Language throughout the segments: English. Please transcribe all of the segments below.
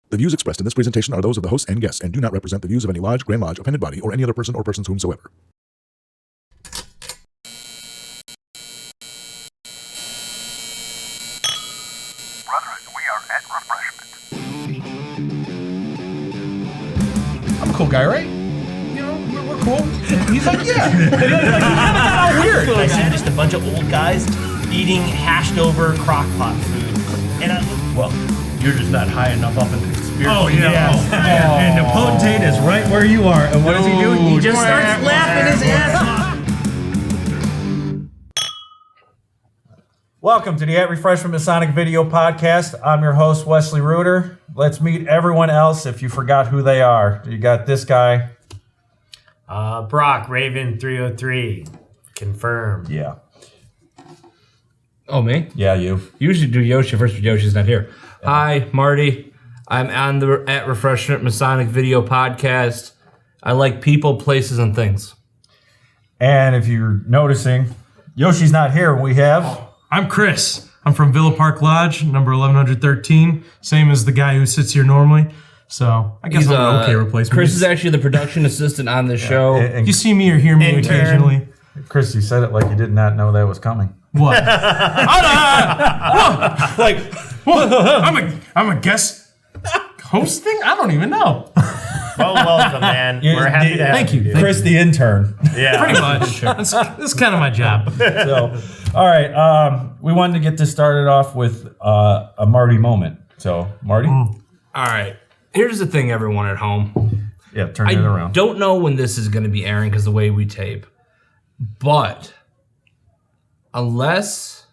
The views expressed in this presentation are those of the hosts and guests and do not represent the views of any lodge, Grand Lodge, appended body, or any other person or persons whomsoever. Brethren, we are at Refreshment. I'm a cool guy, right? You know, we're cool. He's like, yeah. He's kind of weird. Like that, just a bunch of old guys eating hashed over crock pot food. And well, You're just not high enough up in the conspiracy. oh yeah. And the potentate is right where you are. And what does he do? He just starts laughing his ass off. Welcome to the At Refreshment Masonic video podcast. I'm your host, Wesley Reuter. Let's meet everyone else if you forgot who they are. You got this guy. Brock Raven 303 confirmed. Yeah. Oh, me? Yeah, you. You usually do Yoshi first, but Yoshi's not here. Hi, Marty. I'm on the At Refreshment Masonic video podcast. I like people, places, and things. And if you're noticing, Yoshi's not here. We have... I'm Chris. I'm from Villa Park Lodge, number 1113. Same as the guy who sits here normally. So I guess He's, I'm an okay replacement. Chris is actually the production assistant on this show. And You see me or hear me Intern. occasionally. Chris, you said it like you did not know that was coming. What? Like, what? I'm a guest hosting? I don't even know. Well, welcome, man. We're happy to have Thank you. Chris, the intern. Yeah. Pretty much. That's kind of my job. So, all right. We wanted to get this started off with a Marty moment. So, Marty? All right. Here's the thing, everyone at home. Yeah, turn it I around. don't know when this is going to be airing because the way we tape. But unless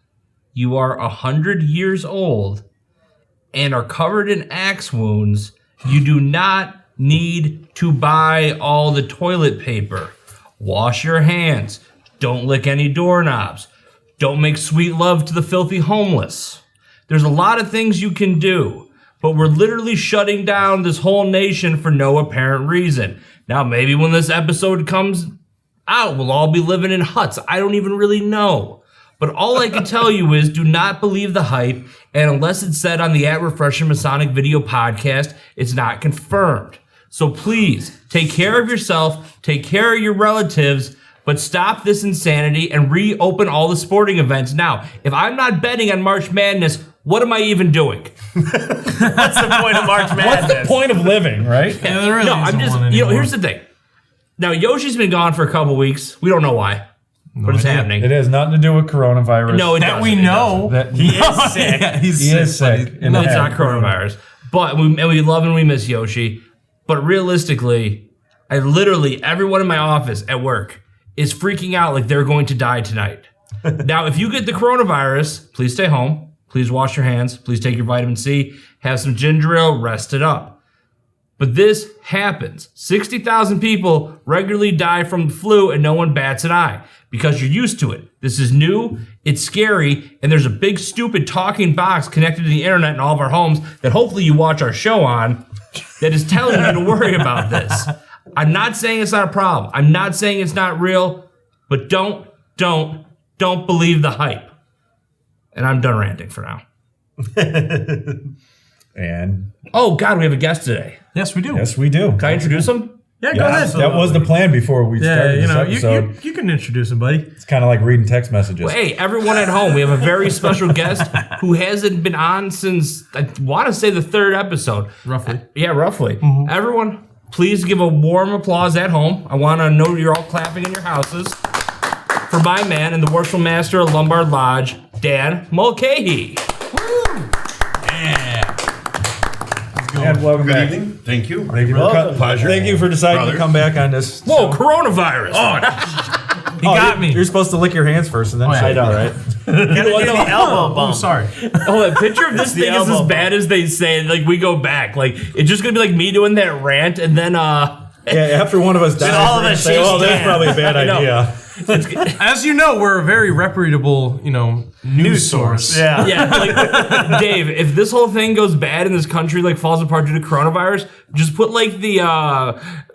you are 100 years old and are covered in axe wounds, you do not need to buy all the toilet paper. Wash your hands. Don't lick any doorknobs. Don't make sweet love to the filthy homeless. There's a lot of things you can do, but we're literally shutting down this whole nation for no apparent reason. Now, maybe when this episode comes out, we'll all be living in huts. I don't even really know. But all I can tell you is do not believe the hype, and unless it's said on the At Refreshment Masonic video podcast, it's not confirmed. So please, take care of yourself, take care of your relatives, but stop this insanity and reopen all the sporting events now. If I'm not betting on March Madness, what am I even doing? What's the point of March Madness? What's the point of living, right? Yeah, there really No, I'm isn't just, one anymore. here's the thing. Now, Yoshi's been gone for a couple weeks. We don't know why, but it's idea. happening. It has nothing to do with coronavirus. No, it that doesn't. we It know. That He is sick. Yeah, he's He is sick. but In No, the it's head. not coronavirus. But we love and we miss Yoshi. But realistically, everyone in my office at work is freaking out like they're going to die tonight. Now, if you get the coronavirus, please stay home. Please wash your hands. Please take your vitamin C. Have some ginger ale. Rest it up. But this happens. 60,000 people regularly die from the flu and no one bats an eye because you're used to it. This is new, it's scary, and there's a big stupid talking box connected to the internet in all of our homes that hopefully you watch our show on that is telling you to worry about this. I'm not saying it's not a problem. I'm not saying it's not real, but don't believe the hype. And I'm done ranting for now. And Oh God, we have a guest today. Yes, we do. yes, we do. Can I introduce him? Yeah, go ahead. That was the plan before we Yeah, started you this know, episode. you can introduce him, buddy. It's kind of like reading text messages. Well, hey, everyone at home, we have a very special guest who hasn't been on since, I want to say, the third episode. Roughly. Yeah, roughly. Everyone, please give a warm applause at home. I want to know you're all clapping in your houses for my man and the worshipful master of Lombard Lodge, Dan Mulcahy. And welcome Good back. evening. Thank you. Thank you for Pleasure. Thank you for deciding Brothers. to come back on this. Whoa, coronavirus. He got me. You're supposed to lick your hands first and then yeah. shake. I know, right? Gotta do the elbow Oh, bump. sorry. Oh, the picture of this The thing is as elbow bad as they say. Like, we go back. Like, it's just going to be like me doing that rant and then, Yeah, after one of us dies, all we're of gonna us say, shake oh, that's hands." probably a bad I know. idea. As you know, we're a very reputable, news source. Yeah. Yeah, like, Dave, if this whole thing goes bad and this country like falls apart due to coronavirus, just put like the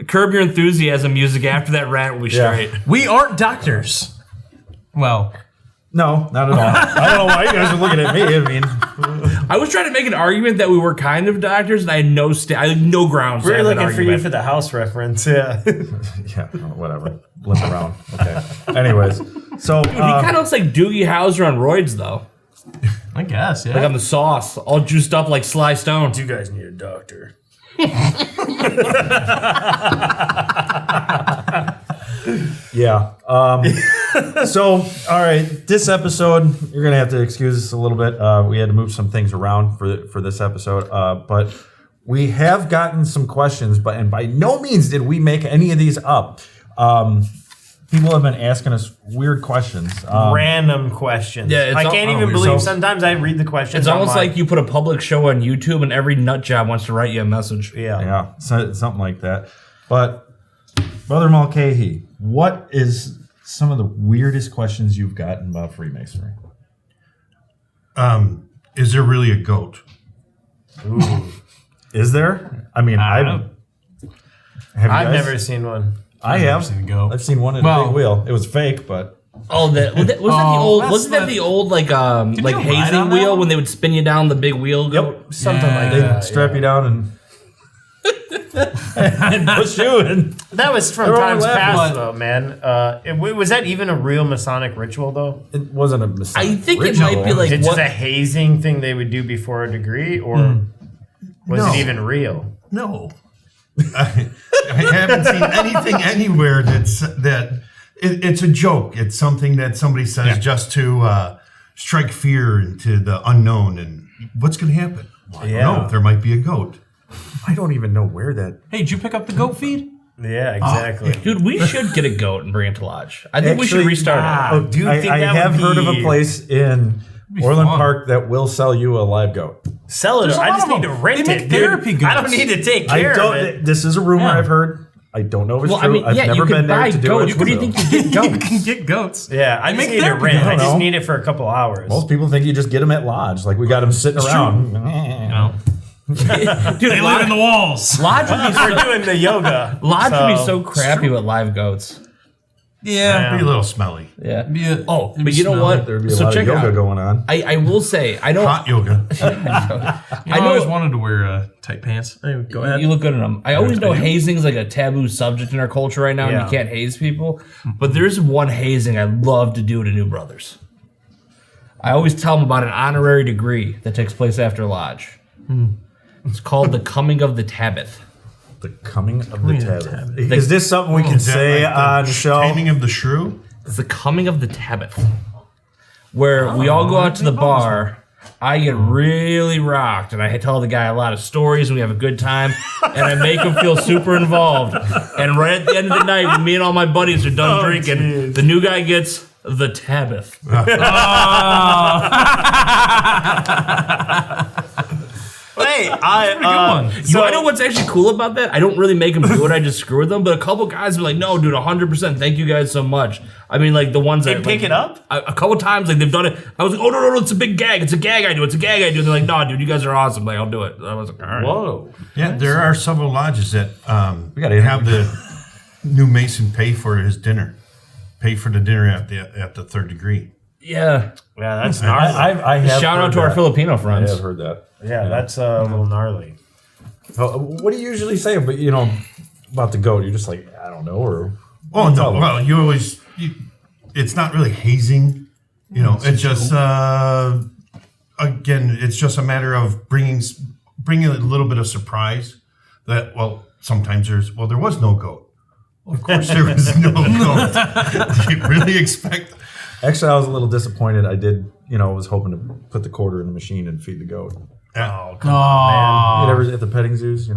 Curb Your Enthusiasm music after that rant will be Yeah. straight. We aren't doctors. Well, No, not at all. I don't know why you guys are looking at me. I mean, I was trying to make an argument that we were kind of doctors, and I had I had no grounds. We're to have that looking for you argument. for the house reference. Yeah. yeah, whatever. Limp around. Okay. Anyways, so Dude, he kind of looks like Doogie Howser on roids, though. I guess, yeah. Like on the sauce, all juiced up like Sly Stone. You guys need a doctor. yeah. So all right, this episode you're gonna have to excuse us a little bit. We had to move some things around for this episode, but we have gotten some questions. And by no means did we make any of these up. People have been asking us weird questions. Random questions. Yeah, I can't even believe. So- Sometimes I read the questions. It's almost online. like you put a public show on YouTube, and every nut job wants to write you a message. Yeah. Yeah, something like that. But Brother Mulcahy, what is some of the weirdest questions you've gotten about Freemasonry? Is there really a goat? Ooh. Is there? I mean, Have you I've guys? never seen one. I have. seen a goat. I've seen one in a big wheel. It was fake, but Oh, wasn't that the old? that's Wasn't that the old like you ride hazing on that wheel one? when they would spin you down the big wheel? Goat? Something like they that. strap you down and and push you. And That was from They're all times laughing, past, but- though, man. Was that even a real Masonic ritual, though? it wasn't a mistake. I think it might be like It's what? just a hazing thing they would do before a degree, or was No. it even real? No. I haven't seen anything anywhere it's a joke. It's something that somebody says just to strike fear into the unknown. And what's going to happen? Well, I don't know. There might be a goat. I don't even know where that. Hey, did you pick up the goat feed? Yeah, exactly. Dude, we should get a goat and bring it to lodge. I think we should Actually, restart it. Oh, do you I think that have would heard of a be- place in Orland fun. Park that will sell you a live goat. Sell it. There's a I lot just of need to them. rent They it, make dude. therapy I don't goats. need to take I care don't. of it. This is a rumor Yeah. I've heard. I don't know if it's Well, I true. mean, I've yeah, never you been can there buy to do goats. it. What do you think you get You goats? can get goats. Yeah, I They just make need to therapy rent. I goats. just No. need it for a couple hours. Most people think you just get them at lodge. Like we got them sitting around. No. Dude, They live in the walls. lodge would be We're so, doing the yoga. lodge would be so crappy with live goats. Yeah. Be a little smelly. Yeah. Yeah. Oh, It'd but be you know smelly. what? There'd be a So lot of check it yoga out. going on. I will say I know Hot yoga. I always wanted to wear tight pants. Anyway, go ahead. you look good in them. I always know hazing is like a taboo subject in our culture right now, and Yeah. you can't haze people. But there's one hazing I love to do to new brothers. I always tell them about an honorary degree that takes place after lodge. It's called the coming of the Tabith. The coming of the Tabith. The- Is this something we can Is that say like on the show? Taming of the shrew? It's the coming of the Tabith, where we all go out to the bar. I get really rocked, and I tell the guy a lot of stories, and we have a good time, and I make him feel super involved. And right at the end of the night, when me and all my buddies are done drinking, the new guy gets the Tabith. Wait, So I know what's actually cool about that. I don't really make them do it. I just screw with them. But a couple guys were like, "No, dude, 100%. Thank you guys so much." I mean, like the ones They that pick like, it up? a couple times. Like they've done it. I was like, "Oh no, it's a big gag. It's a gag I do. It's a gag I do." And they're like, "No, dude, you guys are awesome. Like I'll do it." I was like, "All right." Whoa. Yeah, there are several lodges that We gotta have the new Mason pay for his dinner. Pay for the dinner at the third degree. Yeah. Yeah, that's gnarly. I have Shout out heard to our that. Filipino I friends. have heard that. Yeah, that's a little gnarly. What do you usually say? But about the goat, you're just like I don't know, or Oh tell no! them. Well, it's not really hazing. It's just again, it's just a matter of bringing a little bit of surprise. That sometimes there was no goat. Well, of course, there was no goat. Do you really expect? Actually, I was a little disappointed. I did, was hoping to put the quarter in the machine and feed the goat. Oh, You ever at the petting zoos,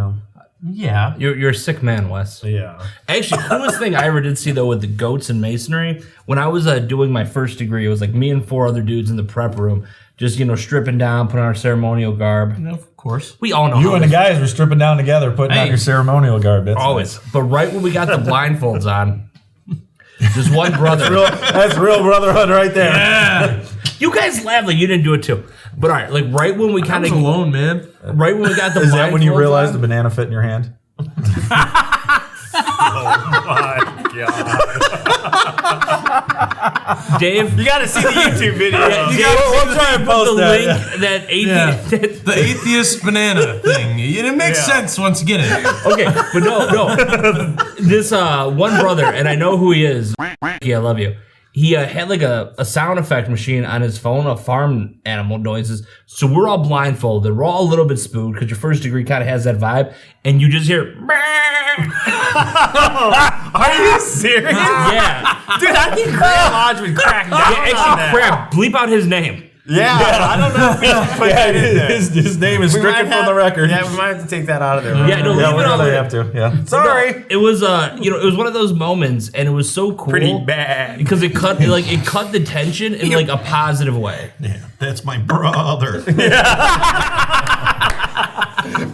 Yeah. You're a sick man, Wes. yeah. Actually, coolest thing I ever did see though with the goats and masonry, when I was doing my first degree, it was like me and 4 other dudes in the prep room, just stripping down, putting on our ceremonial garb. No, of course. We all know You how and the this- guys were stripping down together, putting on Hey. your ceremonial garb. That's always. nice. But right when we got the blindfolds on, just one brother. That's real brotherhood right there. Yeah. You guys laugh like you didn't do it too. But all right, like right when we I kind was of alone, man. right when we got the Is that when you blindfolds realized on, the banana fit in your hand? Dave, You got to see the YouTube video. We'll try and put post the that. link that atheist. The atheist banana thing. It makes sense once you get it. Okay, but no. This one brother, and I know who he is. Yeah, I love you. He had like a sound effect machine on his phone of farm animal noises. So we're all blindfolded. We're all a little bit spooked because your first degree kind of has that vibe. And you just hear, Are you serious? yeah. Dude, I think Grant Lodge would crack down Yeah, on actually, that. crap, bleep out his name. Yeah, I don't know if we should put that in there. His name is We might stricken have- from the record. Yeah, we might have to take that out of there. Yeah, no, Yeah, leave we it on really there. have to. Yeah. Sorry. It was it was one of those moments, and it was so cool. Pretty bad. Because it cut the tension in like a positive way. Yeah, that's my brother.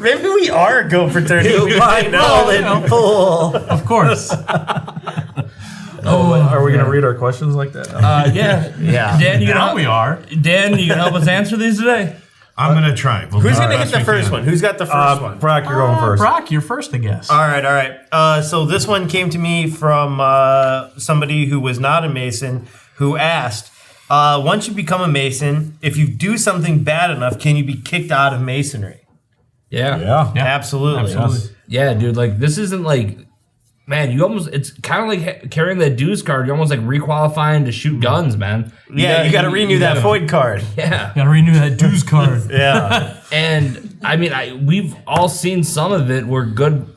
Maybe we are a go fraternity. Pool. Of course. Are we going to read our questions like that? Yeah. Yeah. Dan, you Now can we are. Dan, you can help us answer these today. I'm gonna try. We'll Who's do going to our get best the we first can. one? Who's got the first one? Brock, you're going first. Brock, you're first, I guess. All right. So this one came to me from somebody who was not a Mason who asked, once you become a Mason, if you do something bad enough, can you be kicked out of Masonry? Yeah. Yeah. Absolutely. Yeah, dude. Like this isn't like, man. It's kind of like carrying that dues card. You're almost like requalifying to shoot guns, man. Yeah, you got to renew that Void card. Yeah. Gotta renew that dues card. Yeah. And I mean, we've all seen some of it where good.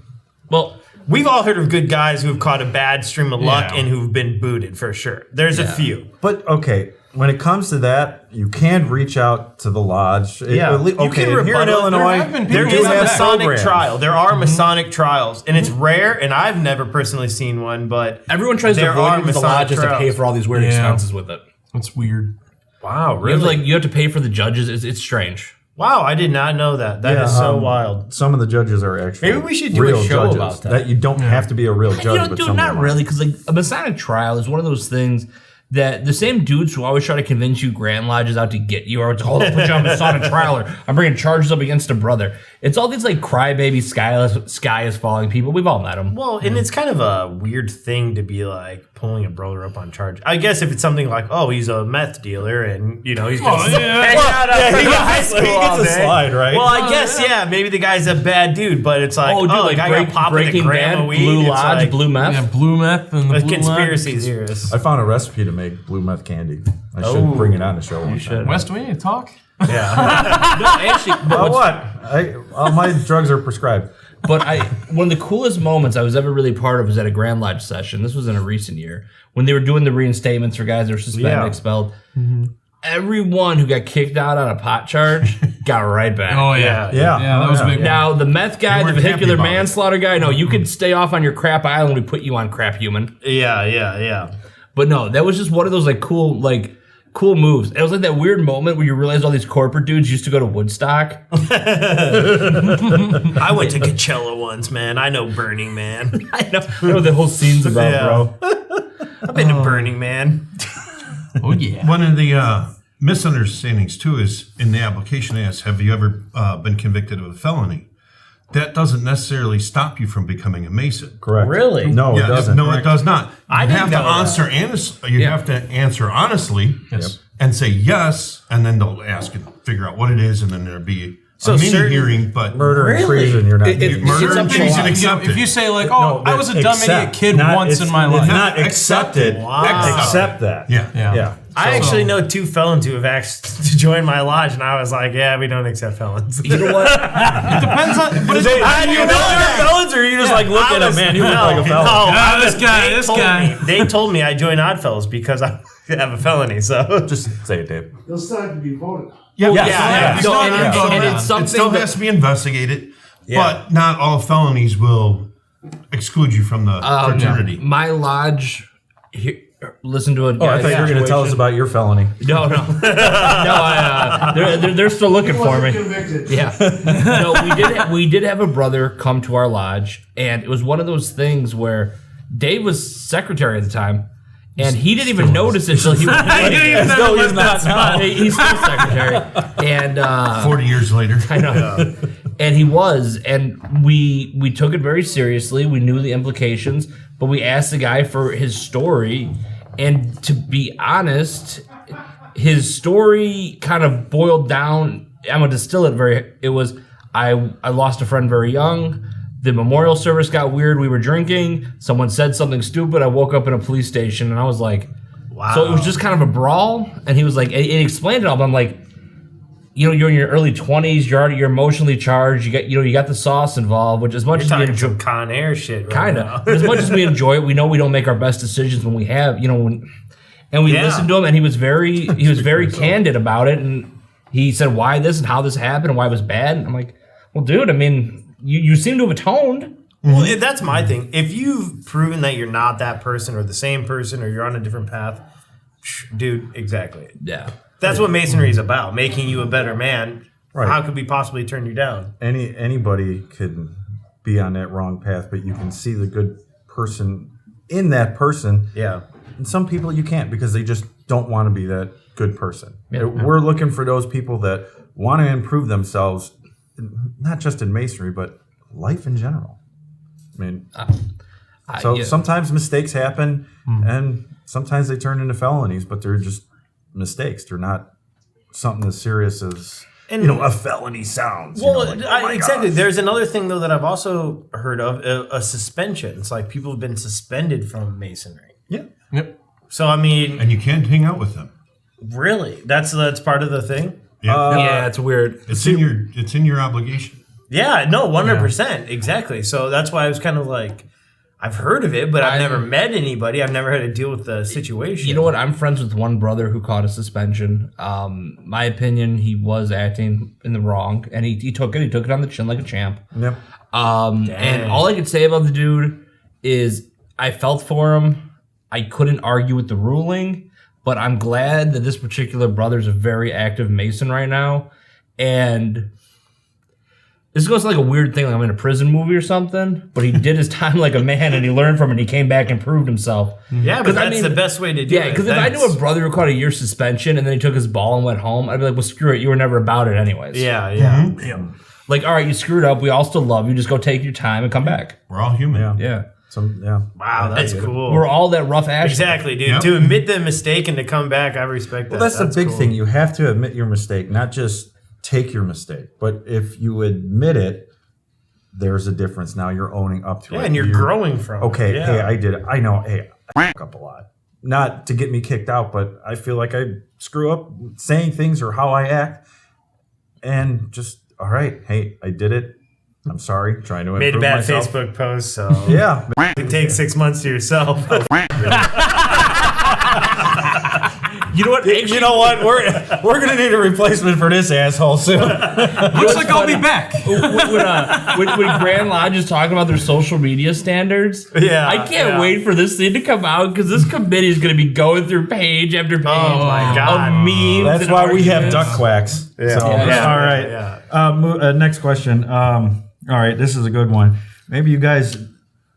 Well, We've all heard of good guys who've caught a bad stream of luck Yeah. and who've been booted for sure. There's a few. But okay, when it comes to that, you can reach out to the lodge. Yeah. Okay, You can here in rebuttal. Illinois, There have been There people is do a have Masonic programs. trial. There are Masonic trials, and it's rare, and I've never personally seen one, but everyone tries to there avoid are it with the Masonic lodges to pay trials. for all these weird Yeah. expenses with it. That's weird. Wow, You have, really? you have to pay for the judges. It's strange. Wow, I did not know that. That is Yeah, so wild. Some of the judges are actually Maybe we should do a real show judges. about that. You don't have to be a real judge, You know, but dude, some of not them are. really, because like a Masonic trial is one of those things that the same dudes who always try to convince you Grand Lodge is out to get you, or it's hold on, put you on Masonic trial, or I'm bringing charges up against a brother. It's all these like crybaby sky is falling people. We've all met them. Well, and it's kind of a weird thing to be like pulling a brother up on charge. I guess if it's something like, oh, he's a meth dealer and, you know, he's just hanging out he in high gets school all a day. slide, right? Well, I guess, yeah, maybe the guy's a bad dude, but it's like, Oh, dude, like the guy got popped with a Breaking gram Bad, of weed. Blue It's Lodge, like, Blue Meth. Yeah, blue meth and the a blue conspiracy lab. theorist. I found a recipe to make blue meth candy. I should bring it on the show one time. West, we need to talk. Yeah. No, actually, but All my drugs are prescribed. But one of the coolest moments I was ever really part of was at a Grand Lodge session. This was in a recent year when they were doing the reinstatements for guys that were suspended, Yeah. expelled. Everyone who got kicked out on a pot charge got right back. Oh yeah, Yeah. that was a big one. Now the meth guy, the weren't happy vehicular about it. manslaughter guy, no, you could stay off on your crap island. We put you on crap human. Yeah. But no, that was just one of those cool moves. It was like that weird moment where you realize all these corporate dudes used to go to Woodstock. I went to Coachella once, man. I know Burning Man. I know what the whole scene's about, Yeah. bro. I've been to Burning Man. Oh yeah. One of the misunderstandings too is in the application asks, have you ever been convicted of a felony? That doesn't necessarily stop you from becoming a Mason. Correct. Really? No, Yeah, it doesn't. No, it does not. I You didn't have to know that. answer you have to answer honestly Yes. and say yes, and then they'll ask and figure out what it is, and then there'll be So a mini certain- hearing. But Murder and Really? treason, you're not. murder and treason accepted. If you say like, oh, I was a dumb idiot Accept, kid not- once it's- in my it's life. not accepted. Wow. Accept that. yeah, Yeah. I actually know two felons who have asked to join my lodge, and I was like, yeah, we don't accept felons. You know what? Depends on. But it's, You know they're felons, or you just like look at a man who looks like a felon? this guy. They told me I joined Oddfellows because I have a felony, so. Just say it, Dave. They'll still have to be voted on. yeah, yeah. No, and It it's still something has to be investigated, Yeah. but not all felonies will exclude you from the fraternity. My lodge. Listen to it. Oh, I thought you were going to tell us about your felony. No. They're still looking for me. Convicted. Yeah. No, we did have a brother come to our lodge, and it was one of those things where Dave was secretary at the time, and he didn't even notice it until he was. No, he's not now. He's still secretary, and 40 years later. I know. And he was, and we took it very seriously. We knew the implications, but we asked the guy for his story. And to be honest, his story kind of boiled down. I'm gonna distill it it was, I lost a friend very young. The memorial service got weird. We were drinking. Someone said something stupid. I woke up in a police station, and I was like, wow. So it was just kind of a brawl. And he was like, it explained it all. But I'm like, you're in your early 20s. You're emotionally charged. You got the sauce involved. Which as much as we enjoy some Con Air shit, right kind now. of, as much as we enjoy it, we know we don't make our best decisions when we have, and we listened to him, and he was very candid about it, and he said why this and how this happened and why it was bad. And I'm like, well, dude, I mean, you seem to have atoned. Well, that's my thing. If you've proven that you're not that person or the same person or you're on a different path, dude, exactly. Yeah. That's what Masonry is about, making you a better man. Right. How could we possibly turn you down? Anybody could be on that wrong path, but you can see the good person in that person. Yeah. And some people you can't because they just don't want to be that good person. Yeah. We're looking for those people that want to improve themselves, not just in Masonry, but life in general. I mean, sometimes mistakes happen, and sometimes they turn into felonies, but they're just mistakes. They're not something as serious as a felony sounds. Well, exactly. There's another thing though that I've also heard of: a suspension. It's like people have been suspended from Masonry. Yeah. Yep. So I mean, And you can't hang out with them. really, that's part of the thing. Yeah, it's weird. It's in your obligation. Yeah, no, 100%, exactly. So that's why I was kind of like, I've heard of it, but I've never met anybody. I've never had to deal with the situation. You know what? I'm friends with one brother who caught a suspension. My opinion, he was acting in the wrong, and he took it. He took it on the chin like a champ. Yep. And all I could say about the dude is I felt for him. I couldn't argue with the ruling, but I'm glad that this particular brother's a very active Mason right now. And this goes like a weird thing, like I'm in a prison movie or something, but he did his time like a man, and he learned from it, and he came back and proved himself. Yeah, but that's the best way to do it. Yeah, because if I knew a brother who caught a year suspension and then he took his ball and went home, I'd be like, well, screw it. You were never about it anyways. Yeah. Like, all right, you screwed up. We all still love you. Just go take your time and come back. We're all human. Yeah. Wow, that's cool. We're all that rough ash. Exactly, dude. Yep. To admit the mistake and to come back, I respect that. Well, that's the big thing. You have to admit your mistake, not just take your mistake. But if you admit it, there's a difference. Now you're owning up to it. Yeah, and you're growing from it. Okay, Yeah. hey, I did it. I know, hey, I fuck up a lot. Not to get me kicked out, but I feel like I screw up saying things or how I act. And just, all right, hey, I did it. I'm sorry. Trying to Made a improve bad myself. Facebook post, so Yeah. it takes 6 months to yourself. You know what? You know what? We're gonna need a replacement for this asshole soon. Looks like I'll be back. when Grand Lodge is talking about their social media standards, Yeah, I can't wait for this thing to come out because this committee is going to be going through page after page my God. of memes. That's and why we have arguments. duck quacks. Yeah. So, Yeah. all right. Yeah. Next question. All right, this is a good one. Maybe you guys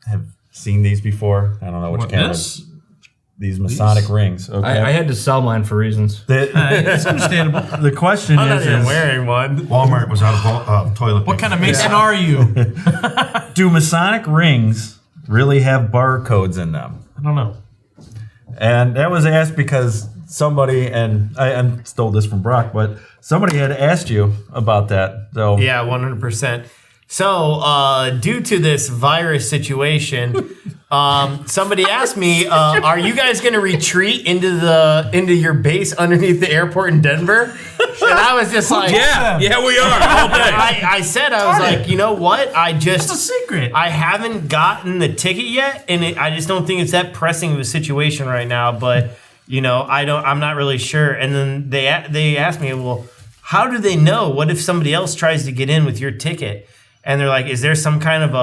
have seen these before. I don't know which cameras. These Masonic rings. Okay. I had to sell mine for reasons. It's understandable. The question I'm not is, even wearing one. Walmart was out of toilet paper. What kind of Mason are you? do Masonic rings really have barcodes in them? I don't know. And that was asked because somebody, and I stole this from Brock, but somebody had asked you about that. So Yeah, 100%. So, due to this virus situation, somebody asked me, "Are you guys going to retreat into your base underneath the airport in Denver?" And I was just like, Yeah, we are. All day. I said, I was like, you know what? It's a secret. I haven't gotten the ticket yet, and I just don't think it's that pressing of a situation right now. But I'm not really sure. And then they asked me, well, how do they know? What if somebody else tries to get in with your ticket? And they're like, is there some kind of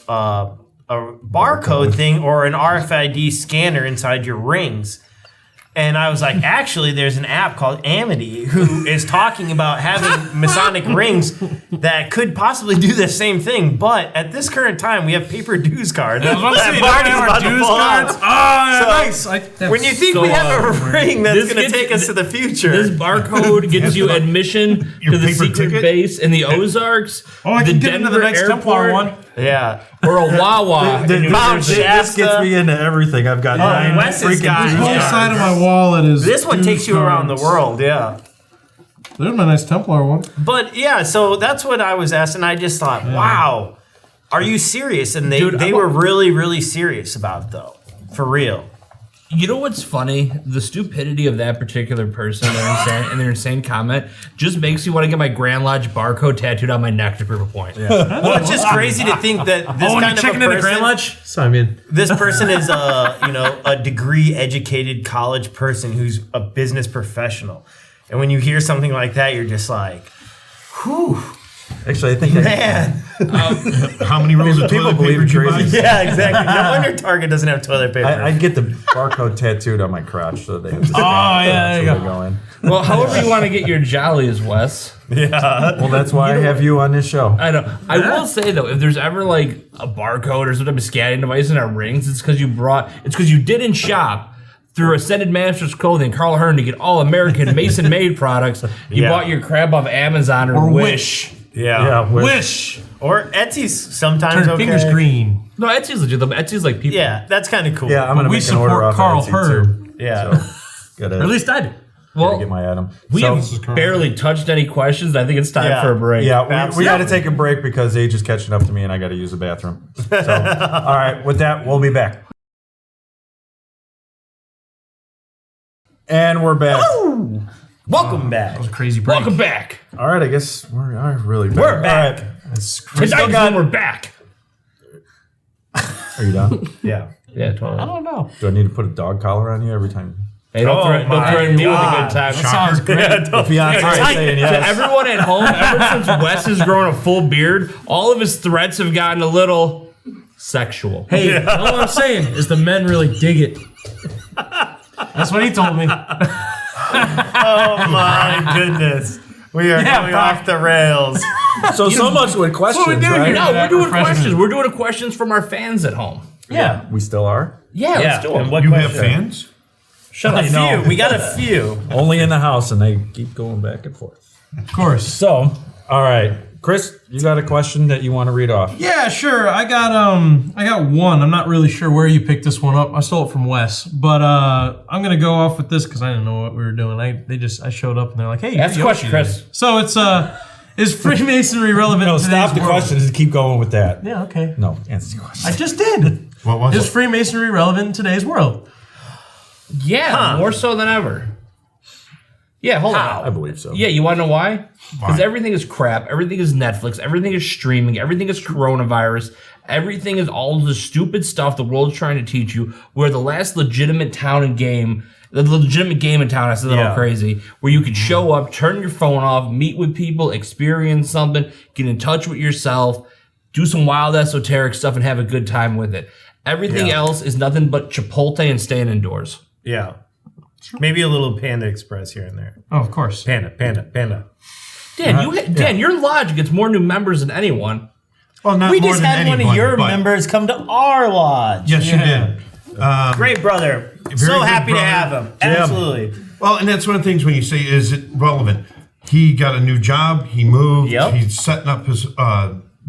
a barcode thing or an RFID scanner inside your rings? And I was like, actually, there's an app called Amity who is talking about having Masonic rings that could possibly do the same thing. But at this current time, we have paper dues cards. I was about to say, don't have our dues cards. Oh, nice. When you think we have a ring that's going to take us to the future. This barcode gets you admission to the paper secret ticket? base in the Ozarks. Oh, I can get into the Knights Airport, Templar one. Yeah. Or a Wawa. in New Mount Jersey. This gets me into everything. I've got 9 Wes has freaking got- dues The whole Yeah. side of my wallet is. This one dues takes you around the cards. world, yeah. There's my Knights Templar one. But yeah, so that's what I was asking. I just thought, wow, are you serious? And they Dude, they were really, really serious about it, though. For real. You know what's funny? The stupidity of that particular person and their insane comment just makes me want to get my Grand Lodge barcode tattooed on my neck to prove a point. Well, it's just crazy to think that this Oh, and kind you're of a checking into Grand person, Lodge? Sign in. this person is a degree educated college person who's a business professional. And when you hear something like that, you're just like, whew, Actually, I think man. How many rolls of people toilet believe paper did you buy? crazy. Yeah, exactly. No wonder Target doesn't have toilet paper. I'd get the barcode tattooed on my crotch so they have to yeah, there you so go. they go in. Well, however you want to get your jollies, Wes. Well, that's why I have you on this show. I know. I will say though, if there's ever like a barcode or some type of scanning device in our rings, it's because you didn't shop through Ascended Masters Clothing, Carl Hearn, to get all American Mason-made products. You Yeah. bought your crap off Amazon or Wish. yeah. Wish. Or Etsy's sometimes Turn okay. fingers green. No, Etsy's legit. Though. Etsy's like people. Yeah, that's kind of cool. Yeah, I'm gonna We make an order support off Carl Etsy Hearn. too. Yeah. So, gotta, Or at least I did. Well, get my item. we So- have barely touched any questions. I think it's time Yeah. for a break. Yeah, we Absolutely. got to take a break because Age is catching up to me and I got to use the bathroom. So, all right, with that, we'll be back. And we're back. Welcome back. That was a crazy break. Welcome back. All right, I guess we are really back. We're back. All right. It's- Tonight's when we're back. Are you done? Yeah. Yeah, totally. I don't know. Do I need to put a dog collar on you every time? Hey, don't threaten me with a good time. That sounds great. The fiance is saying To yes. everyone at home, ever since Wes has grown a full beard, all of his threats have gotten a little sexual. Hey, all I'm saying is the men really dig it. That's what he told me. Oh my goodness. We are Yeah, going Brock. off the rails. So much with questions, what we do right? here. No, we're doing Refreshment. questions. We're doing questions from our fans at home. Yeah. We still are? Yeah, let's do And them. what You have question? fans? Shut A up. few. We got a few. Only in the house, and they keep going back and forth. Of course. So, all right. Chris, you got a question that you want to read off? Yeah, sure. I got one. I'm not really sure where you picked this one up. I stole it from Wes, but I'm gonna go off with this because I didn't know what we were doing. I showed up and they're like, "Hey, Ask the you're question, Yoshi." Chris. So it's is Freemasonry relevant? No, in today's stop the world? questions and keep going with that. Yeah, okay. No, answer the question. I just did. What was Is it? Freemasonry relevant in today's world? Yeah, more so than ever. Yeah, hold I on. believe so. Yeah, you want to know why? Because Why? everything is crap. Everything is Netflix. Everything is streaming. Everything is coronavirus. Everything is all the stupid stuff the world's trying to teach you. We're the last legitimate town and game. The legitimate game in town, I said that all crazy, where you could show up, turn your phone off, meet with people, experience something, get in touch with yourself, do some wild esoteric stuff, and have a good time with it. Everything else is nothing but Chipotle and staying indoors. Yeah. Maybe a little Panda Express here and there. Oh, of course. Panda. Dan, Dan, your lodge gets more new members than anyone. Well, not We more just than had one anyone, of your but- members come to our lodge. Yes, you did. Great brother. Very So good happy to brother. have him. Absolutely. Well, and that's one of the things when you say, is it relevant? He got a new job. He moved. Yep. He's setting up his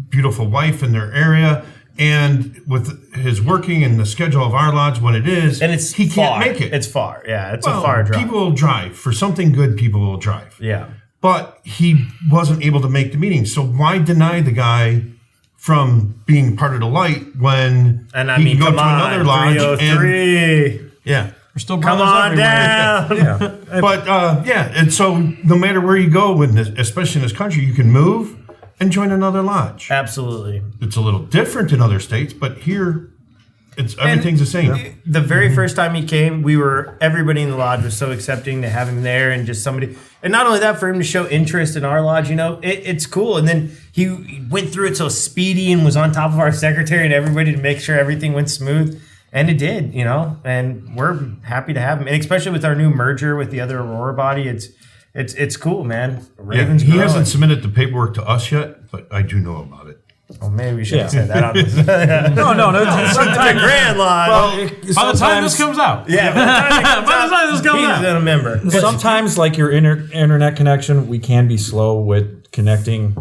beautiful wife in their area. And with his working and the schedule of our lodge, when it is, And it's he far. can't make it. It's far. Yeah, it's Well, a far drive. People will drive. For something good, people will drive. Yeah. But he wasn't able to make the meeting. So why deny the guy from being part of the light when And I he mean, can go come to on. another lodge and 303. yeah. We're still Come brothers on everywhere. down. But yeah, and so no matter where you go in this, especially in this country, you can move and join another lodge. Absolutely. It's a little different in other states, but here it's everything's the same. The very first time he came, everybody in the lodge was so accepting to have him there, and just somebody, and not only that, for him to show interest in our lodge, it's cool. And then he went through it so speedy and was on top of our secretary and everybody to make sure everything went smooth. And it did, and we're happy to have him. And especially with our new merger with the other Aurora body, it's cool, man. Raven's he growing. hasn't submitted the paperwork to us yet, but I do know about it. Oh, maybe we should have said that on this. No. Sometimes grand line. By the time this comes out. Yeah, By the time this comes he's out. a member. Sometimes, like your internet connection, we can be slow with connecting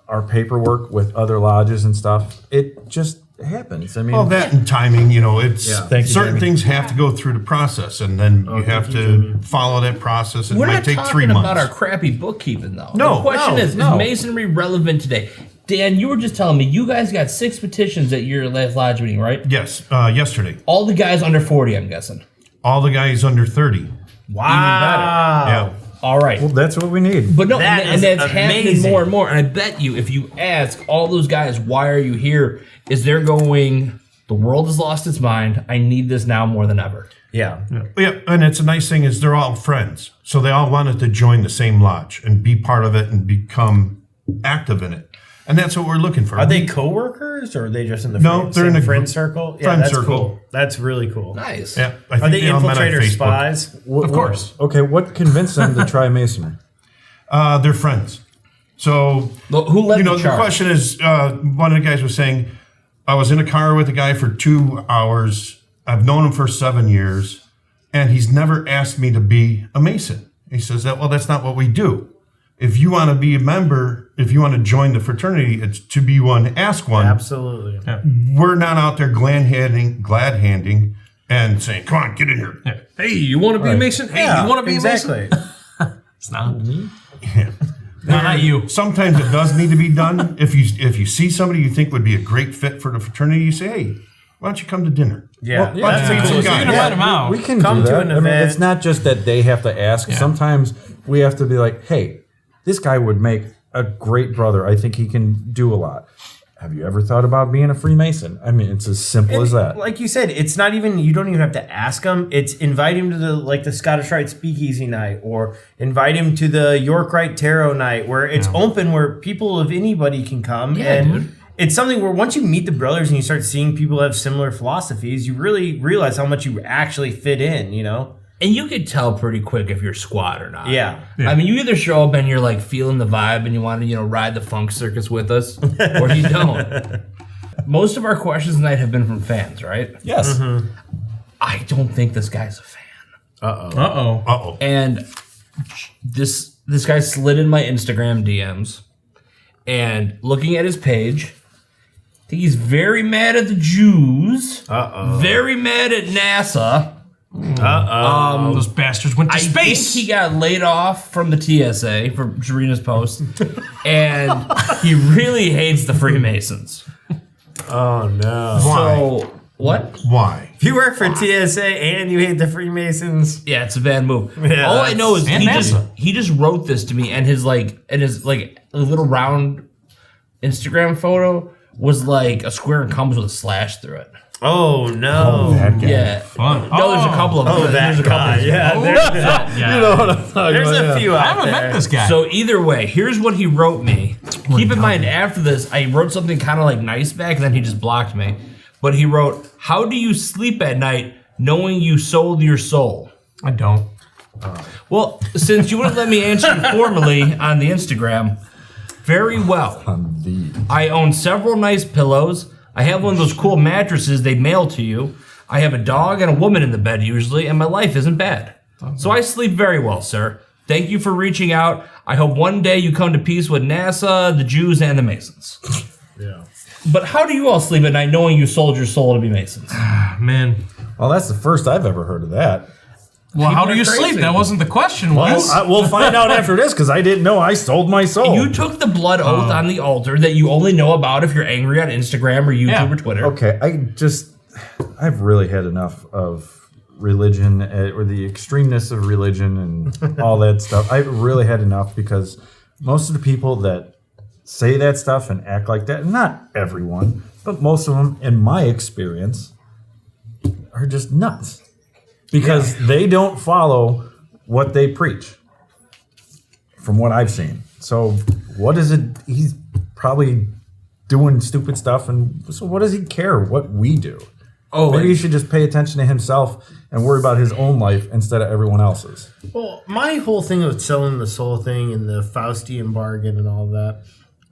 our paperwork with other lodges and stuff. It just happens. I mean, Well, that and timing, it's Thank you, certain Jamie. things have to go through the process, and then you have to follow that process. It We're might not take 3 talking months. about our crappy bookkeeping, though. No, the question is no. Masonry relevant today? Dan, you were just telling me you guys got 6 petitions at your last lodge meeting, right? Yes, yesterday. All the guys under 40, I'm guessing. All the guys under 30. Wow. Yeah. All right. well, that's what we need. But no, That and is that's happening amazing. more and more. And I bet you, if you ask all those guys, why are you here? Is they're going, the world has lost its mind. I need this now more than ever. Yeah. Yeah, and it's a nice thing is they're all friends. So they all wanted to join the same lodge and be part of it and become active in it. And that's what we're looking for. Are they coworkers or are they just in the No, friend, they're in same a friend group- circle? Yeah, friend that's circle. cool. That's really cool. Nice. Yeah, I Are think they all met on infiltrator Facebook. spies? Of course. Okay, what convinced them to try Masonry? They're friends. So, Well, who led the the charge? question is, one of the guys was saying, I was in a car with a guy for 2 hours. I've known him for 7 years, and he's never asked me to be a Mason. He says that, well, that's not what we do. If you want to be a member, if you want to join the fraternity, it's to be one, ask one. Absolutely. We're not out there glad handing and saying, come on, get in here. Hey, you want to be a Mason? Hey, you want to be a exactly. Mason? It's not. No, not you. Sometimes it does need to be done. If you see somebody you think would be a great fit for the fraternity, you say, hey, why don't you come to dinner? Yeah. Why don't you meet some You're guys? gonna let him out. We can Come do to that. an I mean, event. it's not just that they have to ask. Sometimes we have to be like, hey, this guy would make a great brother. I think he can do a lot. Have you ever thought about being a Freemason? I mean, it's as simple as that. Like you said, it's not even, you don't even have to ask him. It's invite him to the Scottish Rite Speakeasy night or invite him to the York Rite Tarot night where it's open, where people of anybody can come. And it's something where once you meet the brothers and you start seeing people have similar philosophies, you really realize how much you actually fit in, And you could tell pretty quick if you're squad or not. Yeah. I mean, you either show up and you're like feeling the vibe and you want to, ride the funk circus with us, or you don't. Most of our questions tonight have been from fans, right? Yes. I don't think this guy's a fan. Uh-oh. Uh-oh. And this guy slid in my Instagram DMs, and looking at his page, I think he's very mad at the Jews. Very mad at NASA. Those bastards went to I space. think he got laid off from the TSA for Jarina's post, and he really hates the Freemasons. Oh, no. So what? Why? If you work for TSA and you hate the Freemasons, Yeah, it's a bad move. Yeah, All I know is And NASA. he just wrote this to me, and his little round Instagram photo was like a square and comes with a slash through it. oh, no. Yeah. Fun. No, there's a couple of them. Oh, There's that a couple guy. of them. Yeah. Yeah. There's a few I out haven't there. met this guy. So either way, here's what he wrote me. Keep in mind, after this, I wrote something kind of like nice back, and then he just blocked me. But he wrote, "How do you sleep at night knowing you sold your soul?" I don't. Well, since you wouldn't let me answer you formally on the Instagram, very well. I own several nice pillows. I have one of those cool mattresses they mail to you. I have a dog and a woman in the bed usually, and my life isn't bad. So I sleep very well, sir. Thank you for reaching out. I hope one day you come to peace with NASA, the Jews, and the Masons. Yeah. But how do you all sleep at night knowing you sold your soul to be Masons? Man. Well, that's the first I've ever heard of that. Well, how do are you crazy. sleep? That wasn't the question, Wes. We'll find out after this because I didn't know I sold my soul. You took the blood oath on the altar that you only know about if you're angry on Instagram or YouTube Yeah. or Twitter. Okay, I've really had enough of religion or the extremeness of religion and all that stuff. I've really had enough because most of the people that say that stuff and act like that, not everyone, but most of them, in my experience, are just nuts because they don't follow what they preach from what I've seen. So what is it? He's probably doing stupid stuff, and so what does he care what we do? Maybe he should just pay attention to himself and worry about his own life instead of everyone else's. Well, my whole thing with selling the soul thing and the Faustian bargain and all that,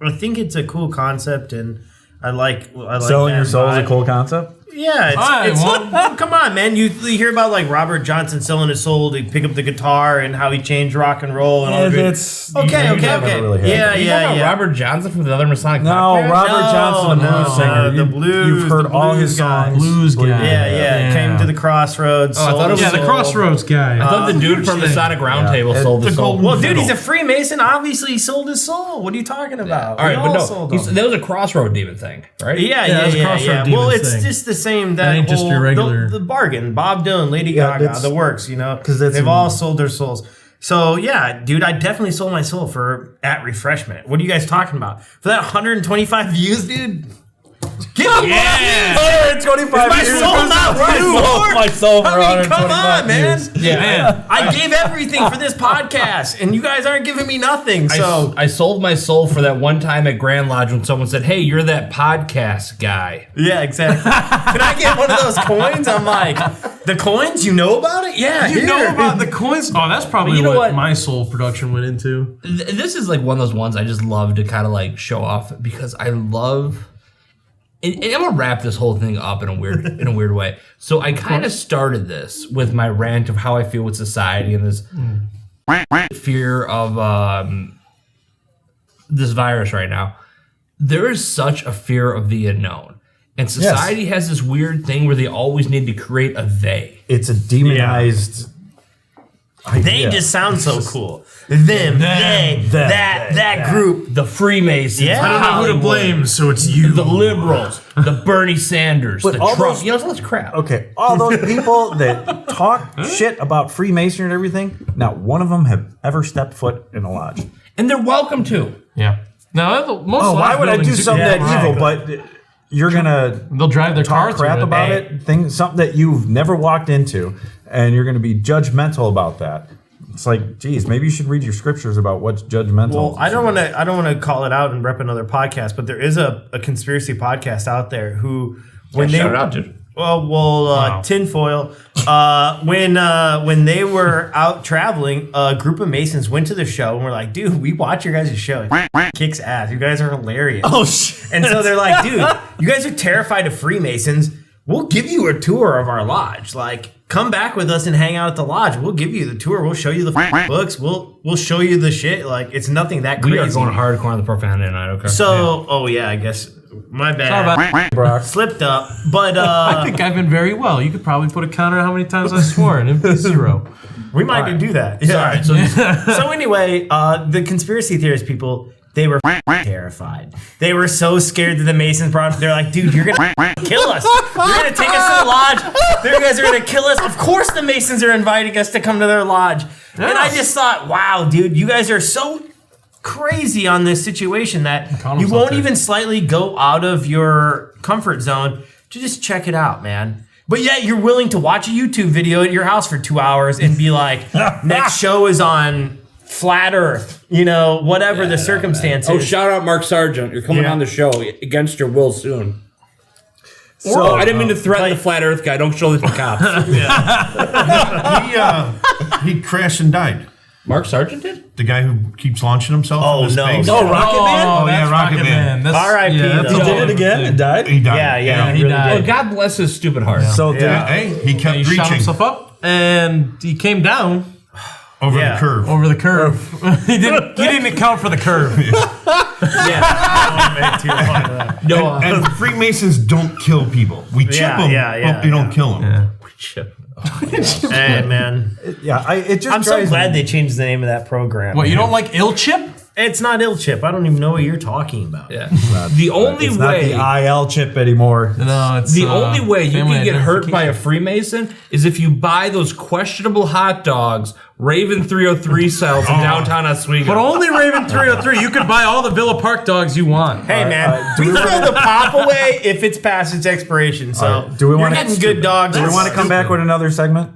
I think it's a cool concept, and I like Selling that your soul is a vibe. cool concept? Yeah, come on, man. You hear about like Robert Johnson selling his soul to pick up the guitar and how he changed rock and roll and all that. It's Okay. really Yeah. Robert Johnson from the other Masonic No, podcast? Robert Johnson, the blues singer. the blues. You've heard the all blues his guy. songs. Blues guy. Yeah. Came to the crossroads. Oh, I thought it was Yeah, the soul. Crossroads guy. I thought the dude from the Masonic Roundtable sold the soul. Well, dude, he's a Freemason. Obviously, he sold his soul. What are you talking about? All right, We but all sold no, them. that was a crossroad demon thing, right? Yeah. it's a Crossroad Well, Demons it's thing. just the same. That ain't just whole- your regular- the bargain. Bob Dylan, Lady Yeah, Gaga, that's- the works. You know, 'cause that's- they've all sold their souls. So yeah, dude, I definitely sold my soul at Refreshment. What are you guys talking about? For that 125 views, dude? Give me 125 my years. soul not worth more? My soul for I mean, come on, man. Yeah, Man. I gave everything for this podcast, and you guys aren't giving me nothing. So I sold my soul for that one time at Grand Lodge when someone said, "Hey, you're that podcast guy." yeah, exactly. Can I get one of those coins? I'm like, the coins? You know about it? Yeah, You here. know about the coins? Oh, that's probably you know what what? my soul production went into. This is like one of those ones I just love to kind of like show off because I love. And I'm gonna wrap this whole thing up in a weird way. So I kind of started this with my rant of how I feel with society and this fear of this virus right now. There is such a fear of the unknown, and society has this weird thing where they always need to create a they. It's a demonized They idea. just sound so cool. Them, they, that group. The Freemasons. Yeah. the I don't know Who to Hollywood, blame, so it's you. The liberals. The Bernie Sanders. But The all Trump. those- You know, all this crap. Okay, all those people that talk shit about Freemasonry and everything, not one of them have ever stepped foot in a lodge. And they're welcome to. Yeah. No, most Oh, why lodge would I do buildings- something Yeah, that evil? right. But you're gonna They'll drive their car talk crap through about it. it, something that you've never walked into, and you're gonna be judgmental about that. It's like, geez, maybe you should read your scriptures about what's judgmental. Well, I don't want to call it out and rep another podcast, but there is a conspiracy podcast out there who when they shout it out, dude. tinfoil. When they were out traveling, a group of Masons went to the show and were like, "Dude, we watch your guys' show. It kicks ass. You guys are hilarious." Oh shit! And so they're like, "Dude, you guys are terrified of Freemasons. We'll give you a tour of our lodge. Like, come back with us and hang out at the lodge. We'll give you the tour. We'll show you the books. We'll show you the shit. Like, it's nothing that crazy." We are going hardcore on the profanity tonight, okay? So, oh yeah, I guess my bad. Brock. Slipped up, but I think I've been very well. You could probably put a counter on how many times I swore and it'd be 0. we might do that. Yeah. So anyway, the conspiracy theorist people, they were terrified. They were so scared that the Masons brought. They're like, "Dude, you're gonna kill us. You're gonna take us to the lodge. You guys are gonna kill us." Of course, the Masons are inviting us to come to their lodge. And I just thought, wow, dude, you guys are so crazy on this situation that you won't even slightly go out of your comfort zone to just check it out, man. But yet you're willing to watch a YouTube video at your house for 2 hours and be like, next show is on flat earth, whatever the circumstances. Oh, shout out Mark Sargent. You're coming Yeah. on the show against your will soon. So I didn't mean to threaten the flat earth guy. Don't show this to cops. He crashed and died. Mark Sargent did? The guy who keeps launching himself. Oh, into no. space. Oh, Rocket Man? Oh, yeah, that's Rocket Man. That's, R.I.P. that's though. a He did it again and died. He died. Yeah, he really died. Well, God bless his stupid heart. So Yeah. Hey, he kept He shot reaching himself up and he came down over Yeah. the curve. over the curve. he didn't account for the curve. No, And Freemasons don't kill people. We chip Yeah, them, yeah, but we don't kill them. Hey, man. yeah, it just I'm so drives glad me. they changed the name of that program. What, you don't like ill chip? It's not ill chip. I don't even know what you're talking about. yeah. The only It's not way. the IL chip anymore. No, it's The only way you family can get hurt by a identification. Freemason is if you buy those questionable hot dogs Raven 303 sells in downtown Oswego. But only Raven 303. You could buy all the Villa Park dogs you want. Hey, man, do we we throw the pop away if it's past its expiration. So Do we you're want getting good dogs. Do we want to come back with another segment?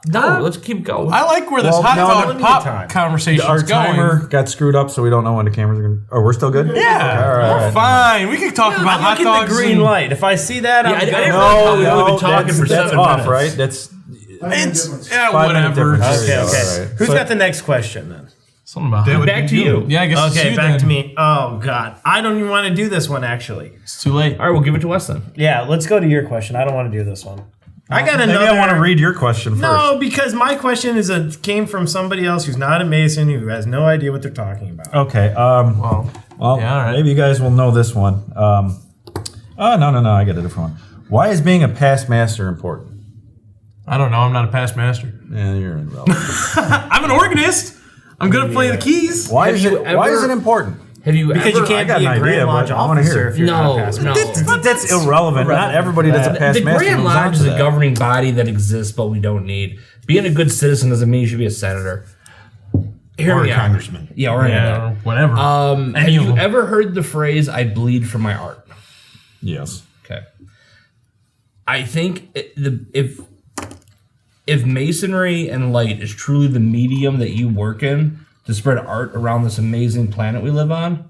No, let's keep going. I like where this Well, hot no, dog no, and pop time. conversation Our is going. timer got screwed up, so we don't know when the cameras are going to... Oh, we're still good? Yeah, All right. we're fine. We can talk about hot Look at dogs. the green and- light. If I see that, I'm I good. didn't No, We've no, been talking that's, for that's 7 off, minutes. right? That's... It's yeah, 5 minute whatever. difference. Okay, Yeah, okay. all right. Who's So- got the next question then? Something about That would Back be to you. Yeah, I guess it's Okay, you back then. to me. Oh God, I don't even want to do this one actually. It's too late. All right, we'll give it to Wes then. Yeah, let's go to your question. I don't want to do this one. I got Maybe another. I want to read your question first. No, because my question came from somebody else who's not a Mason who has no idea what they're talking about. Okay. Well, Well, yeah, all right. maybe you guys will know this one. No. I got a different one. Why is being a past master important? I don't know. I'm not a past master. Yeah, you're irrelevant. I'm an organist. I'm good at playing the keys. Why Have is you it? Why is ever- it important? Have you Because ever? you can't got be an a idea, Grand Lodge but I wanna hear officer it. if you're not a No, past no. master. That's irrelevant. Not everybody that's a past The master Grand moves on Lodge to is a that. governing body that exists, but we don't need. Being a good citizen doesn't mean you should be a senator. Here Or we a are. congressman. Yeah, or Yeah, or whatever. Have Any of you them. ever heard the phrase "I bleed for my art"? Yes. Okay. I think if masonry and light is truly the medium that you work in to spread art around this amazing planet we live on,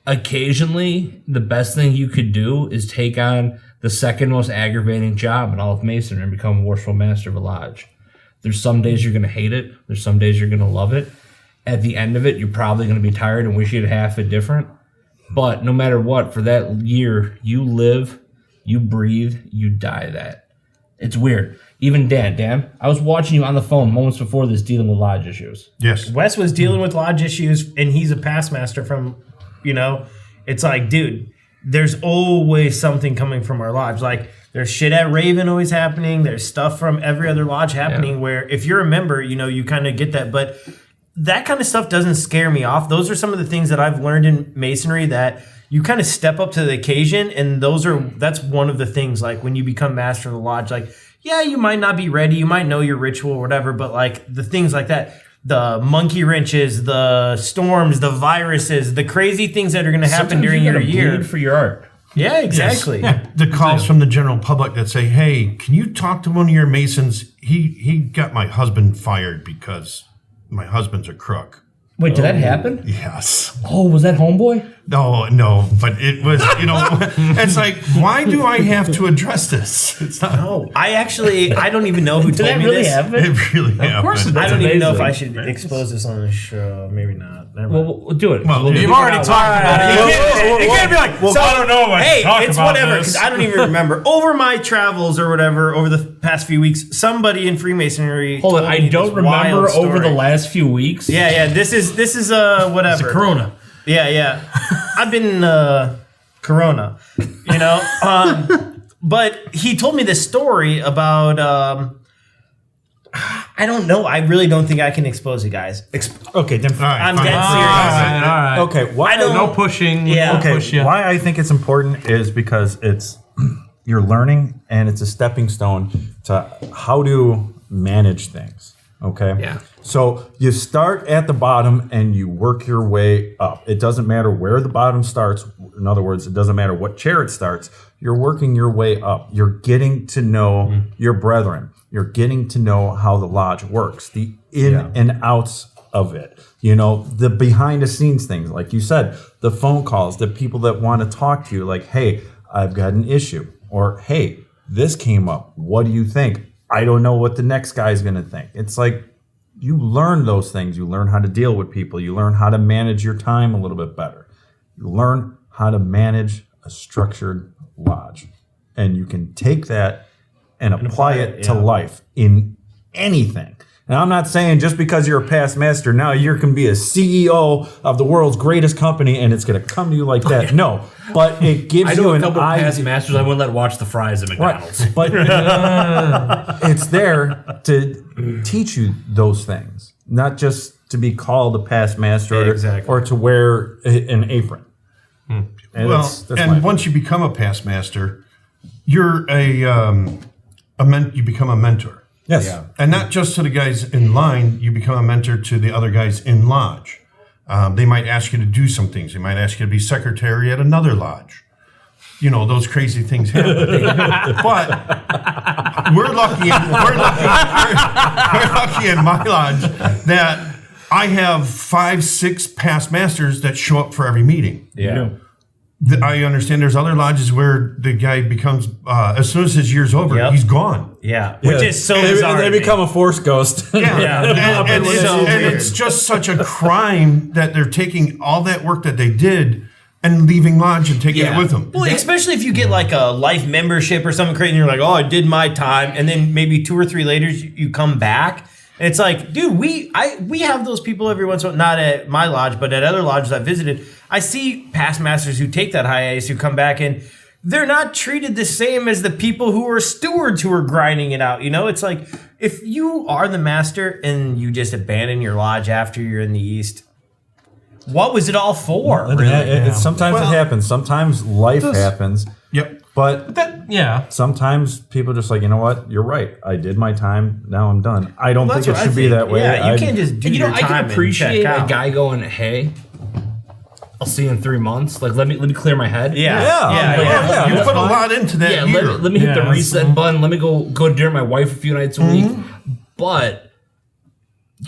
occasionally the best thing you could do is take on the second most aggravating job in all of masonry and become a worshipful master of a lodge. There's some days you're going to hate it. There's some days you're going to love it. At the end of it, you're probably going to be tired and wish you'd half it different. But no matter what, for that year, you live, you breathe, you die that. It's weird. Even Dan, I was watching you on the phone moments before this dealing with lodge issues. Yes. Wes was dealing with lodge issues, and he's a past master from, it's like, dude, there's always something coming from our lodge. Like, there's shit at Raven always happening. There's stuff from every other lodge happening where if you're a member, you kind of get that. But that kind of stuff doesn't scare me off. Those are some of the things that I've learned in masonry that you kind of step up to the occasion. And that's one of the things, like when you become master of the lodge, like, yeah, you might not be ready. You might know your ritual or whatever, but like the things like that, the monkey wrenches, the storms, the viruses, the crazy things that are going to happen Sometimes during you your gotta year. bleed for your art. Yeah, exactly. Yeah, the calls from the general public that say, "Hey, can you talk to one of your Masons? He got my husband fired because my husband's a crook." Wait, did that happen? Yes. Oh, was that homeboy? No, but it was, it's like, why do I have to address this? It's not. Oh, I don't even know who Did told that me really this. happen? It really happened. course it I don't even know if I amazing. should expose this on the show. Maybe not. Never mind. Well, we'll do it. Well, We'll you've figure already it out. talked about it. You can't be like, well, I don't know if I hey, should talk it's about whatever, this. because I don't even remember. Over my travels or whatever, over the past few weeks, somebody in Freemasonry Hold on, told I me don't this wild remember over the story. last few weeks. Yeah, this is whatever. It's a Corona. Yeah. I've been Corona, but he told me this story about I don't know. I really don't think I can expose it, guys. Okay, then. All right, I'm fine. dead All serious. right. Okay, why? I don't- No pushing. We Yeah. won't Okay, push you. why I think it's important is because it's you're learning and it's a stepping stone to how to manage things. Okay. Yeah. So you start at the bottom and you work your way up. It doesn't matter where the bottom starts. In other words, it doesn't matter what chair it starts. You're working your way up. You're getting to know your brethren. You're getting to know how the lodge works, the in and outs of it. The behind the scenes things, like you said, the phone calls, the people that want to talk to you, like, hey, I've got an issue. Or, hey, this came up. What do you think? I don't know what the next guy's going to think. It's like you learn those things. You learn how to deal with people. You learn how to manage your time a little bit better. You learn how to manage a structured lodge. And you can take that and apply it to life in anything. And I'm not saying just because you're a past master, now you can be a CEO of the world's greatest company and it's going to come to you like that. No, but it gives I know you a an couple of past idea. masters I wouldn't let watch the fries at McDonald's. Right. But it's there to teach you those things, not just to be called a past master Exactly. or to wear an apron. And Well, that's my and once you become a past master, you're you become a mentor. yes. And not just to the guys in line, you become a mentor to the other guys in lodge. They might ask you to do some things. They might ask you to be secretary at another lodge. those crazy things happen. But we're lucky in my lodge that I have 5-6 past masters that show up for every meeting. Yeah. I understand there's other lodges where the guy becomes, as soon as his year's over, Yep. he's gone. Yeah. Which is so They, bizarre. they become a force ghost. Yeah. And weird. it's just such a crime that they're taking all that work that they did and leaving lodge and taking it with them. Well, especially if you get like a life membership or something crazy and you're like, oh, I did my time. And then maybe 2 or 3 later you come back. And it's like, dude, we have those people every once in a while, not at my lodge, but at other lodges I visited. I see past masters who take that hiatus who come back and they're not treated the same as the people who are stewards who are grinding it out. It's like if you are the master and you just abandon your lodge after you're in the East, what was it all for? Really? Sometimes it happens. Sometimes life happens. Yep. But sometimes people just like, you know what? You're right. I did my time. Now I'm done. I don't think it should be that way. Yeah, you can't just do your I time can appreciate and check a out. guy going, "Hey, I'll see you in 3 months. Like, let me clear my head." Yeah. You put a lot into that Yeah, year. let me hit the reset button. Let me go dinner with my wife a few nights a week. But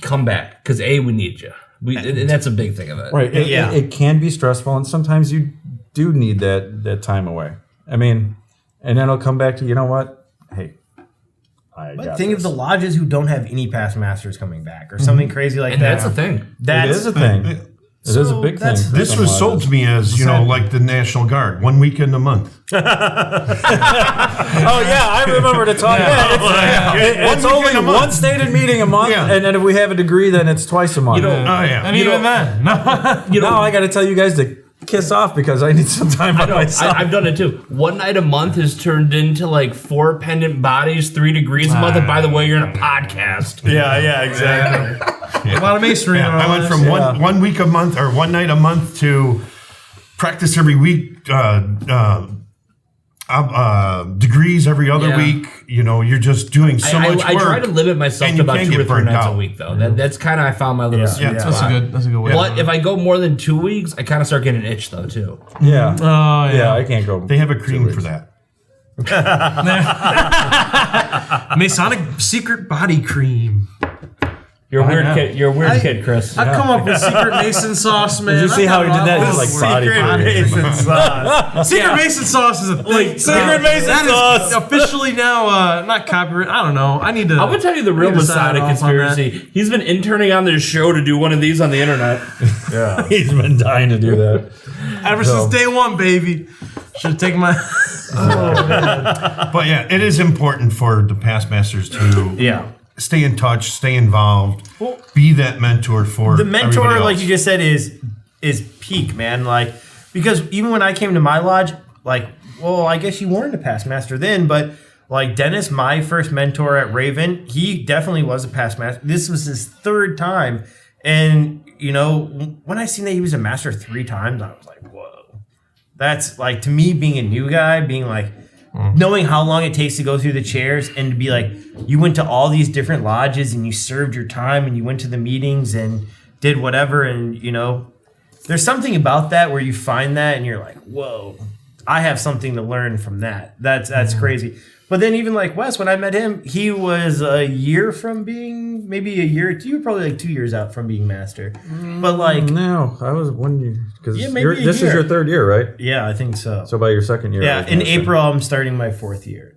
come back because we need you. And that's a big thing of it. Right. It can be stressful, and sometimes you do need that time away. I mean, and then it'll come back to, you know what? Hey, I But got think this. of the lodges who don't have any past masters coming back or something crazy like And that. that's the thing. It is a thing. It is a big thing. for This some was sold lodges. to me as, like the National Guard, 1 weekend a month. Oh yeah, I remember to talk. It's One only weekend a month. one stated meeting a month, Yeah. and then if we have a degree, then it's twice a month. Oh, yeah. And even then, no. Now I got to tell you guys to kiss off because I need some time by myself. I've done it too. One night a month has turned into like 4 pendant bodies, 3 degrees a month. And by the way, you're in a podcast. Yeah, exactly. A lot of masonry. Yeah, I went from one week a month or one night a month to practice every week, degrees every other week. You're just doing so much work. I try to limit myself and to you about can 2 or get 3 burnt nights out. a week, though. That's kind of I found my little sweet That's spot. a good way. But if I go more than 2 weeks, I kind of start getting an itch, though, too. Yeah. Oh Yeah, I can't go. They have a cream for that. Masonic secret body cream. You're a weird kid. You're a weird kid, Chris. I've come up with secret Mason sauce, man. Did you see how he did that? He's like body cream. Secret Mason sauce is a thing. Secret Mason that sauce. is officially now not copyright. I don't know. I need to. I'm gonna tell you the real I need to sign Masonic off on that. conspiracy. He's been interning on this show to do one of these on the internet. He's been dying to do that. Ever since day one, baby. Should have taken my. But yeah, it is important for the past masters to stay in touch, stay involved, be that mentor for The mentor, everybody like else. you just said, is peak, man. Like, because even when I came to my lodge, like, well, I guess you weren't a past master then, but like Dennis, my first mentor at Raven, he definitely was a past master. This was his 3rd time. And, when I seen that he was a master 3 times, I was like, whoa. That's like, to me, being a new guy, being like, knowing how long it takes to go through the chairs and to be like, you went to all these different lodges and you served your time and you went to the meetings and did whatever. And, there's something about that where you find that and you're like, whoa, I have something to learn from that. That's crazy. But then even like Wes, when I met him, he was a year from being, maybe a year, you were probably like 2 years out from being master. But like, No, I was 1 year. Because maybe a this is year. your 3rd year, right? yeah, I think so. So by your 2nd year. I Yeah, was in master. April, I'm starting my 4th year.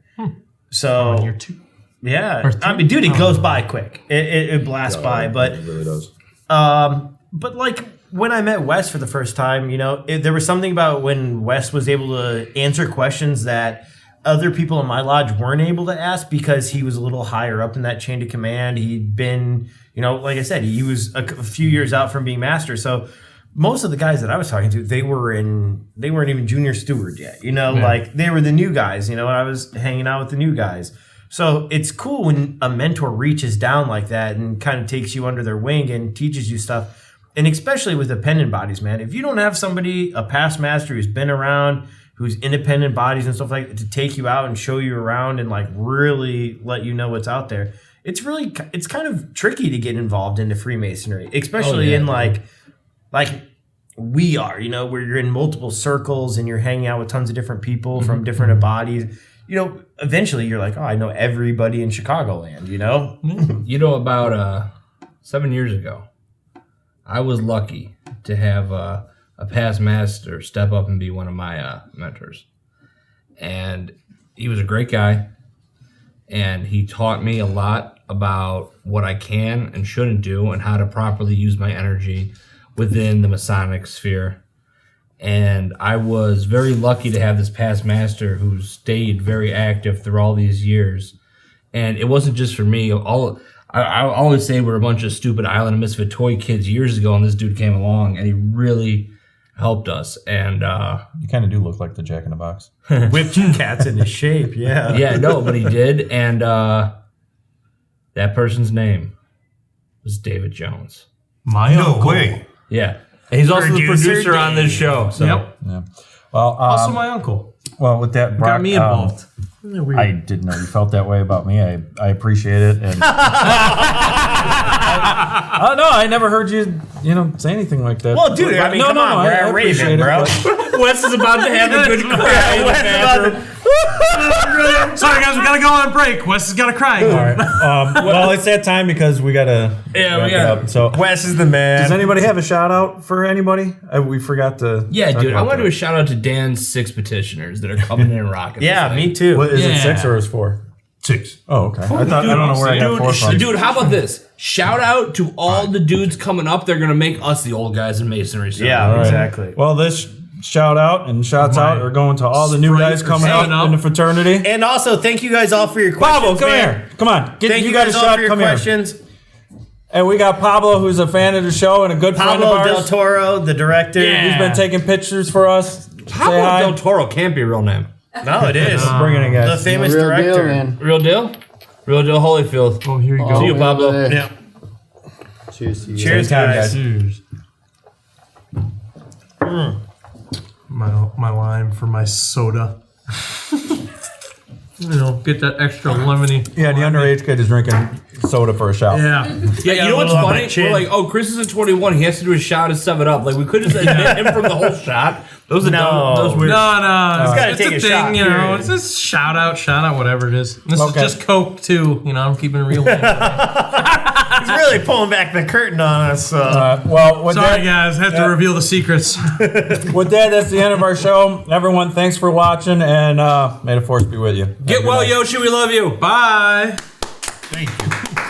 So, Year 2. yeah. I mean, dude, it goes by quick. It blasts by. But It really does. But like when I met Wes for the first time, there was something about when Wes was able to answer questions that other people in my lodge weren't able to ask because he was a little higher up in that chain of command. He'd been, like I said, he was a few years out from being master. So most of the guys that I was talking to, they weren't even junior steward yet. Like they were the new guys. And I was hanging out with the new guys. So it's cool when a mentor reaches down like that and kind of takes you under their wing and teaches you stuff. And especially with dependent bodies, man. If you don't have somebody, a past master who's been around, who's independent bodies and stuff like that, to take you out and show you around and like really let you know what's out there, it's kind of tricky to get involved into Freemasonry, especially in like we are, you know, where you're in multiple circles and you're hanging out with tons of different people from different bodies. You know, eventually you're like, oh, I know everybody in Chicagoland, you know? You know, about 7 years ago, I was lucky to have a past master step up and be one of my mentors. And he was a great guy, and he taught me a lot about what I can and shouldn't do and how to properly use my energy within the Masonic sphere. And I was very lucky to have this past master who stayed very active through all these years. And it wasn't just for me. I always say we're a bunch of stupid Island of Misfit toy kids years ago, and this dude came along, and he really helped us. And You kind of do look like the Jack in the Box. Whipped cats into shape, yeah. yeah, no, but he did. And that person's name was David Jones. My No uncle. way. Yeah. And he's also the Producer producer on this show. So. Yep. Yeah. Well, Also my uncle. well, with that, Brock, Got me involved. Isn't that weird? I didn't know you felt that way about me. I appreciate it. And oh no, I never heard you say anything like that. Well, dude, I mean, come on, we're at Raven, bro. Wes is about to have a good cry in the bathroom. Sorry, guys, we gotta go on break. Wes has got to cry. All right. Well, it's that time because we gotta. Yeah, we wrap it gotta- up. So, Wes is the man. does anybody have a shout out for anybody? We forgot to. Yeah, talk dude, I about want to do that. a shout out to Dan's 6 petitioners that are coming in and rocking. Yeah, this thing. me too. What, is it Yeah. 6 or is 4? 6. Oh, okay. I don't know where I got 4 from. Dude, how about this? Shout out to all the dudes coming up. They're gonna make us the old guys in masonry. So. Yeah, All right. exactly. Well, this shout out and shouts out are going to all the new guys coming up in the fraternity. And also, thank you guys all for your questions. Pablo, come man. here. Come on. Thank you got guys a all shot. for your Come here. questions. And we got Pablo, who's a fan of the show and a good friend of Pablo ours. Del Toro, the director. Yeah. He's been taking pictures for us. Pablo Say hi. Del Toro can't be a real name. No, it is. Bring it in, The guys. famous Real director. deal, man. Real deal? Real deal Holyfield. Oh, here you go. See you, man, Pablo. over there. Yeah. Cheers to you. Cheers, Anytime, guys. Cheers. My lime for my soda. Get that extra lemony. Yeah, the underage kid is drinking soda for a shot. Yeah. Yeah, you know what's little on funny? my chin. We're like, oh, Chris isn't 21. He has to do a shot of 7-Up. Like, we could just admit him from the whole shot. Those are No. those weird. No. gotta It's take a a thing, shot, you know. period. It's just shout out, whatever it is. This Okay. is just Coke too. You know, I'm keeping it real. He's really pulling back the curtain on us. Well, with Sorry, that, guys, have to reveal the secrets. with that, that's the end of our show. Everyone, thanks for watching, and may the force be with you. Get well, Yoshi. We love you. Bye. Thank you.